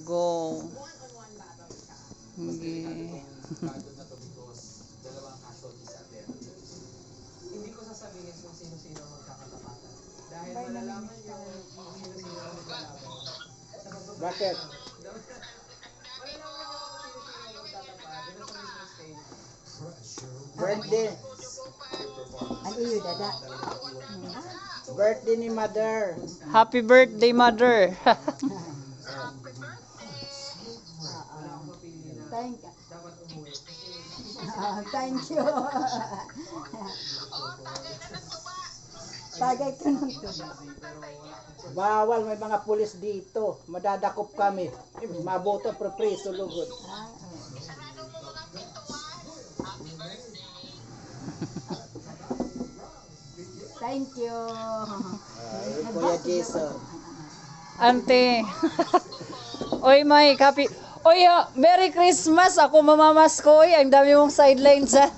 Go. Sige. Hindi ko sasabihin kung sino-sino magkakatapatan. Dahil malalaman niyo kung sino-sino magkakalaban. Bakit? Malalaman niyo kung sino-sino magkatapat. Dito sa mismo stage. Birthday. Ano yun, dada? Birthday ni Mother. Happy birthday, Mother. Thank you. Dapat umuwi. Thank you. Tagay ko ng tuba. Bawal, may mga pulis dito. Madadakop kami. Mabuto pero preso lugod. Thank you. Kuya Jason. Ante. Oy, Mike, happy. Oy, Merry Christmas. Ako mamamas ko. Oy, ang dami mong sideline dyan.